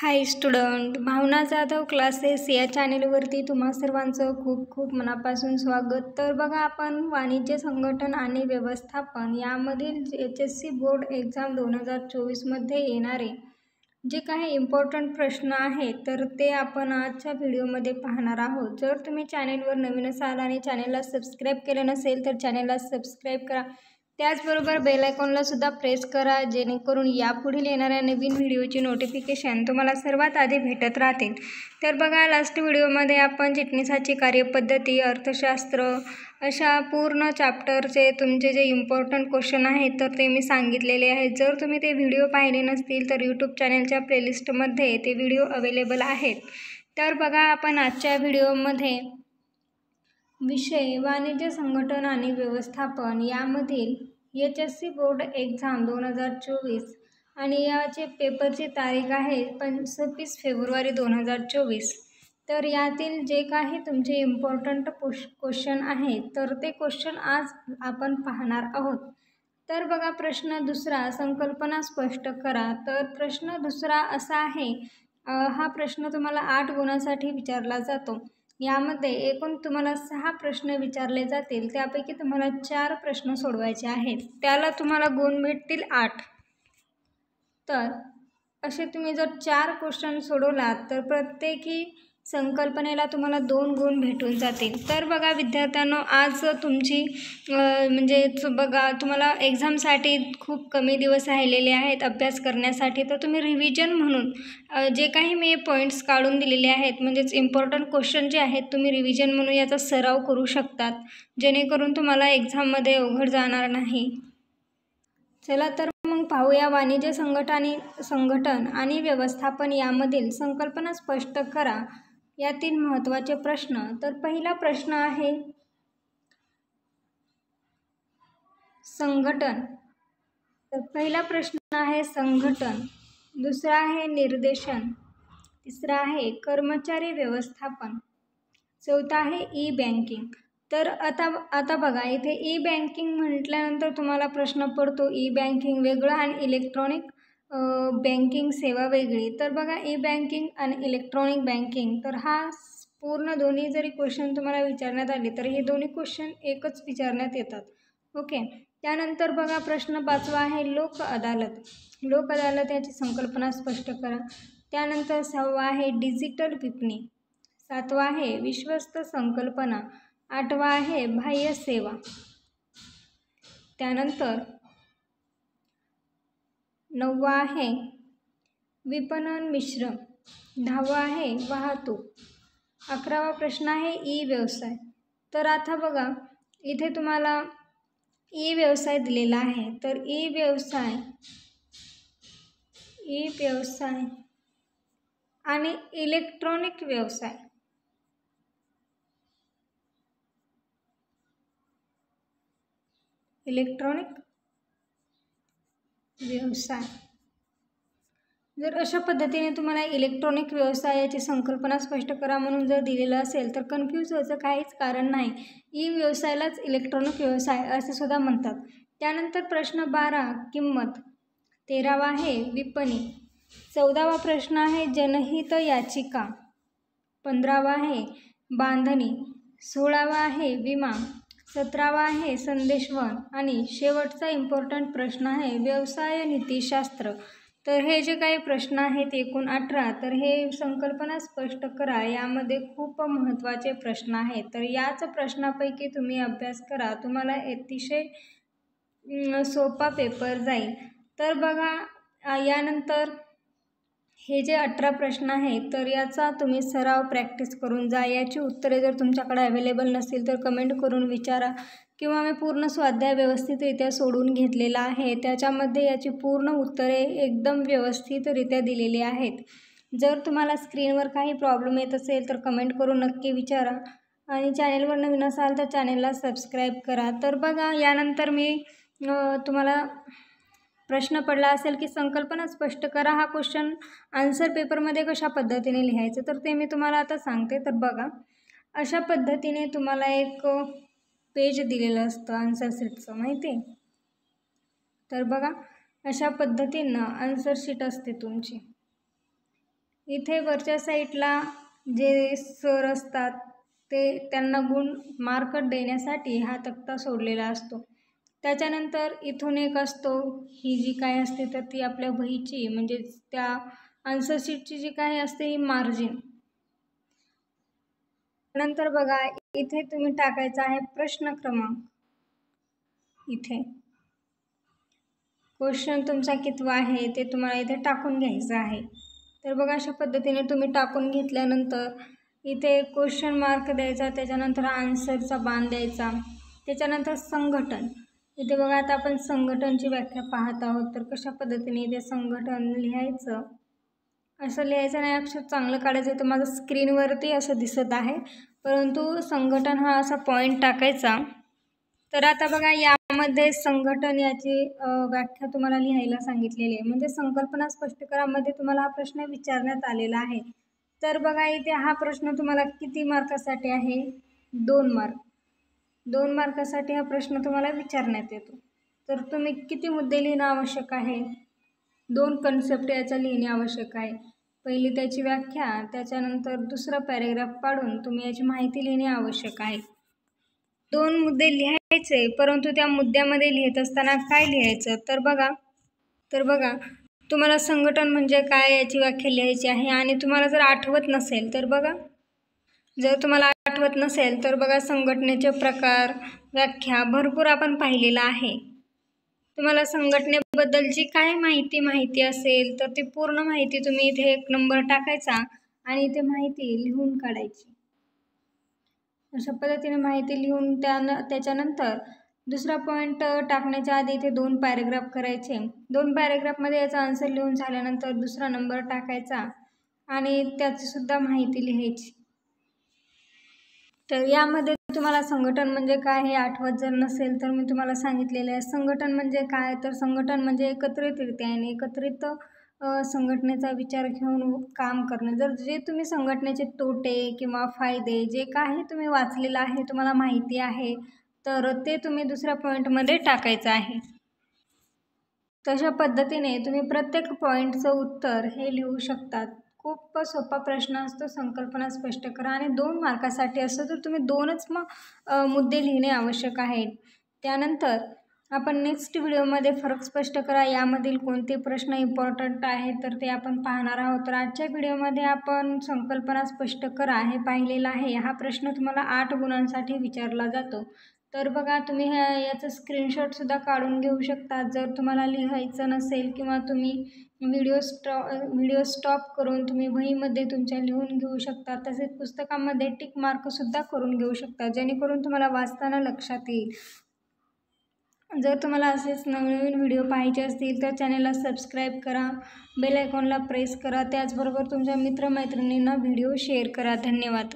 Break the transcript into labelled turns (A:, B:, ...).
A: हाय student, भावना Jadhav classes या चॅनेलवरती तुम्हा सर्वांचं खूप खूप मनापासून स्वागत। तर बघा, आपण वाणिज्य संघटन आणि व्यवस्थापन यामधील HSC बोर्ड एक्झाम 2024मध्ये येणारे जे काही इम्पॉर्टंट प्रश्न आहेत तर ते आपण आजच्या व्हिडिओमध्ये पाहणार आहोत। जर तुम्ही चॅनेलवर नवीन असाल आणि चॅनेलला सबस्क्राईब केलं नसेल तर चॅनेलला सबस्क्राईब करा, त्याचबरोबर बेल आयकॉनला सुद्धा प्रेस करा, जेणेकरून यापुढील येणाऱ्या नवीन व्हिडिओची नोटिफिकेशन तुम्हाला सर्वात आधी भेटत राहतील। तर बघा, लास्ट व्हिडिओमध्ये आपण चिटणीसाची कार्यपद्धती, अर्थशास्त्र अशा पूर्ण चॅप्टरचे तुमचे जे इम्पॉर्टंट क्वेश्चन आहेत तर ते मी सांगितलेले आहेत। जर तुम्ही ते व्हिडिओ पाहिले नसतील तर यूट्यूब चॅनलच्या प्लेलिस्टमध्ये ते व्हिडिओ अवेलेबल आहेत। तर बघा, आपण आजच्या व्हिडिओमध्ये विषय वाणिज्य संघटन आणि व्यवस्थापन यामधील HSC बोर्ड एक्झाम 2024 आणि याचे पेपरची तारीख आहे 26 फेब्रुवारी 2024। तर यातील जे काही तुमचे इम्पॉर्टंट क्वेश्चन आहेत तर ते क्वेश्चन आज आपण पाहणार आहोत। तर बघा, प्रश्न दुसरा, संकल्पना स्पष्ट करा। तर प्रश्न दुसरा असा आहे, हा प्रश्न तुम्हाला 8 गुणांसाठी विचारला जातो। यामध्ये एकूण तुम्हाला 6 प्रश्न विचारले जातील, त्यापैकी तुम्हाला 4 प्रश्न सोडवायचे आहेत, त्याला तुम्हाला गुण भेटतील 8। तर असे तुम्ही जर 4 क्वेश्चन सोडवलात तर प्रत्येकी संकल्पनेला तुम्हाला 2 गुण भेटून जातील। तर बघा विद्यार्थ्यांनो, आज तुमची बघा, तुम्हाला एक्झामसाठी खूप कमी दिवस राहिलेले आहेत अभ्यास करण्यासाठी। तर तुम्ही रिव्हिजन म्हणून जे काही मी पॉईंट्स काढून दिलेले आहेत, म्हणजेच इम्पॉर्टंट क्वेश्चन जे आहेत, तुम्ही रिव्हिजन म्हणून याचा सराव करू शकतात, जेणेकरून तुम्हाला एक्झाममध्ये अवघड जाणार नाही। चला तर मग पाहूया, वाणिज्य संघटन आणि व्यवस्थापन यामधील संकल्पना स्पष्ट करा यातील महत्त्वाचे प्रश्न। तर पहिला प्रश्न आहे संघटन। तर पहिला प्रश्न आहे संघटन, दुसरा आहे निर्देशन, तिसरा आहे कर्मचारी व्यवस्थापन, चौथा आहे ई बँकिंग। तर आता बघा, इथे ई बँकिंग म्हटल्यानंतर तुम्हाला प्रश्न पडतो ई बँकिंग वेगळं आणि इलेक्ट्रॉनिक बँकिंग सेवा वेगळी। तर बघा, ई बँकिंग आणि इलेक्ट्रॉनिक बँकिंग, तर हा पूर्ण दोन्ही जरी क्वेश्चन तुम्हाला विचारण्यात आले तर हे दोन्ही क्वेश्चन एकच विचारण्यात येतात, ओके। त्यानंतर बघा, प्रश्न 5वा आहे लोक अदालत। लोक अदालत याची संकल्पना स्पष्ट करा। त्यानंतर 6वा आहे डिजिटल विपणी, 7वा आहे विश्वस्त संकल्पना, 8वा आहे बाह्य सेवा, त्यानंतर 9वा आहे विपणन मिश्र, 10वा आहे वाहतूक, 11वा प्रश्न आहे ई व्यवसाय। तर आता बघा, इथे तुम्हाला ई व्यवसाय दिलेला आहे, तर ई व्यवसाय आणि इलेक्ट्रॉनिक व्यवसाय, जर अशा पद्धतीने तुम्हाला इलेक्ट्रॉनिक व्यवसायाची संकल्पना स्पष्ट करा म्हणून जर दिलेलं असेल तर कन्फ्यूज व्हायचं काहीच कारण नाही। ई व्यवसायालाच इलेक्ट्रॉनिक व्यवसाय असे सुद्धा म्हणतात। त्यानंतर प्रश्न 12 किंमत, 13वा आहे विपणी, 14वा प्रश्न आहे जनहित याचिका, 15वा आहे बांधणी, 16वा आहे विमा, 17वा आहे संदेशवहन आणि शेवटचा इम्पॉर्टंट प्रश्न आहे व्यवसाय नीतिशास्त्र। तर हे जे काही प्रश्न आहेत एकूण 18, तर हे संकल्पना स्पष्ट करा यामध्ये खूप महत्त्वाचे प्रश्न आहेत। तर याच प्रश्नापैकी तुम्ही अभ्यास करा, तुम्हाला अतिशय सोपा पेपर जाईल। तर बघा, यानंतर हे जे 18 प्रश्न आहेत तर याचा तुम्ही सराव प्रॅक्टिस करून जा। याची उत्तरे जर तुमच्याकडे अवेलेबल नसतील तर कमेंट करून विचारा, किंवा मी पूर्ण स्वाध्याय व्यवस्थितरित्या सोडून घेतलेला आहे, त्याच्यामध्ये याची पूर्ण उत्तरे एकदम व्यवस्थितरित्या दिलेली आहेत। जर तुम्हाला स्क्रीनवर काही प्रॉब्लेम येत असेल तर कमेंट करून नक्की विचारा, आणि चॅनेलवर नवीन असाल तर चॅनेलला सबस्क्राईब करा। तर बघा, यानंतर मी तुम्हाला प्रश्न पडला असेल की संकल्पना स्पष्ट करा, हा क्वेश्चन आन्सर पेपरमध्ये कशा पद्धतीने लिहायचं, तर ते मी तुम्हाला आता सांगते। तर बघा, अशा पद्धतीने तुम्हाला एक पेज दिलेलं असतं आन्सर शीटचं, माहिती आहे। तर बघा, अशा पद्धतीनं आन्सर शीट असते तुमची। इथे वरच्या साईडला जे सर असतात त्यांना मार्क देण्यासाठी हा तक्ता सोडलेला असतो. त्याच्यानंतर इथून एक असतो, ही जी काय असते तर ती आपल्या वहीची म्हणजे त्या आन्सर शीटची जी काय असते ही मार्जिन. नंतर बघा इथे तुम्ही टाकायचा आहे प्रश्न क्रमांक. इथे क्वेश्चन तुमचा कितवा आहे ते तुम्हाला इथे टाकून घ्यायचं आहे. तर बघा अशा पद्धतीने तुम्ही टाकून घेतल्यानंतर इथे क्वेश्चन मार्क द्यायचा, त्याच्यानंतर आन्सरचा बाण द्यायचा, त्याच्यानंतर संघटन. इथे बघा आता आपण संघटनची व्याख्या पाहत आहोत. तर कशा पद्धतीने इथे संघटन लिहायचं, असं लिहायचं नाही, अक्षर चांगलं काढायचं. तर माझं स्क्रीनवरती असं दिसत आहे, परंतु संघटन हा असा पॉईंट टाकायचा. तर आता बघा यामध्ये संघटन याची व्याख्या तुम्हाला लिहायला सांगितलेली आहे, म्हणजे संकल्पना स्पष्टीकरणामध्ये तुम्हाला हा प्रश्न विचारण्यात आलेला आहे. तर बघा इथे हा प्रश्न तुम्हाला किती मार्कासाठी आहे? 2 मार्क. 2 मार्कासाठी हा प्रश्न तुम्हाला विचारण्यात येतो. तर तुम्ही किती मुद्दे लिहिणं आवश्यक आहे? 2 कन्सेप्ट याचा लिहिणे आवश्यक आहे. पहिली त्याची व्याख्या, त्याच्यानंतर दुसरा पॅरेग्राफ पाडून तुम्ही याची माहिती लिहिणे आवश्यक आहे. 2 मुद्दे लिहायचे, परंतु त्या मुद्द्यामध्ये लिहित असताना काय लिहायचं? तर बघा तुम्हाला संघटन म्हणजे काय याची व्याख्या लिहायची आहे. आणि तुम्हाला जर आठवत नसेल तर बघा, तर बघा संघटनेचे प्रकार, व्याख्या भरपूर आपण पाहिलेला आहे. तुम्हाला संघटनेबद्दलची काय माहिती असेल तर ती पूर्ण माहिती तुम्ही इथे 1 नंबर टाकायचा आणि इथे माहिती लिहून काढायची. अशा पद्धतीने माहिती लिहून त्याच्यानंतर दुसरा पॉईंट टाकण्याच्या आधी इथे 2 पॅरेग्राफ करायचे. 2 पॅरेग्राफमध्ये याचा आन्सर लिहून झाल्यानंतर दुसरा नंबर टाकायचा आणि त्याची सुद्धा माहिती लिहायची. तर यामध्ये तुम्हाला संघटन म्हणजे काय हे आठवत जर नसेल तर मी तुम्हाला सांगितलेलं आहे. संघटन म्हणजे काय? तर संघटन म्हणजे एकत्रितरित्या आणि एकत्रित संघटनेचा विचार घेऊन काम करणं. जर जे तुम्ही संघटनेचे तोटे किंवा फायदे जे काही तुम्ही वाचलेलं आहे, तुम्हाला माहिती आहे, तर ते तुम्ही दुसऱ्या पॉईंटमध्ये टाकायचं आहे. तशा पद्धतीने तुम्ही प्रत्येक पॉईंटचं उत्तर हे लिहू शकतात. खूप सोपा प्रश्न असतो, संकल्पना स्पष्ट करा, आणि 2 मार्कासाठी असतो. तर तुम्ही 2च मुद्दे लिहिणे आवश्यक आहे. त्यानंतर आपण नेक्स्ट व्हिडिओमध्ये फरक स्पष्ट करा यामधील कोणते प्रश्न इम्पॉर्टंट आहे तर ते आपण पाहणार आहोत. तर आजच्या व्हिडिओमध्ये आपण संकल्पना स्पष्ट करा हे पाहिलेलं आहे. हा प्रश्न तुम्हाला 8 गुणांसाठी विचारला जातो. तर बघा तुम्ही याचं स्क्रीनशॉटसुद्धा काढून घेऊ शकता. जर तुम्हाला लिहायचं नसेल किंवा तुम्ही व्हिडिओ स्टॉप करून तुम्ही वहीमध्ये तुमच्या लिहून घेऊ शकता. तसेच पुस्तकामध्ये टिक मार्कसुद्धा करून घेऊ शकता, जेणेकरून तुम्हाला वाचताना लक्षात येईल. जर तुम्हाला असेच नवीन व्हिडिओ पाहायचे असतील तर चॅनलला सबस्क्राईब करा, बेल आयकॉनला प्रेस करा, त्याचबरोबर तुमच्या मित्रमैत्रिणींना व्हिडिओ शेअर करा. धन्यवाद.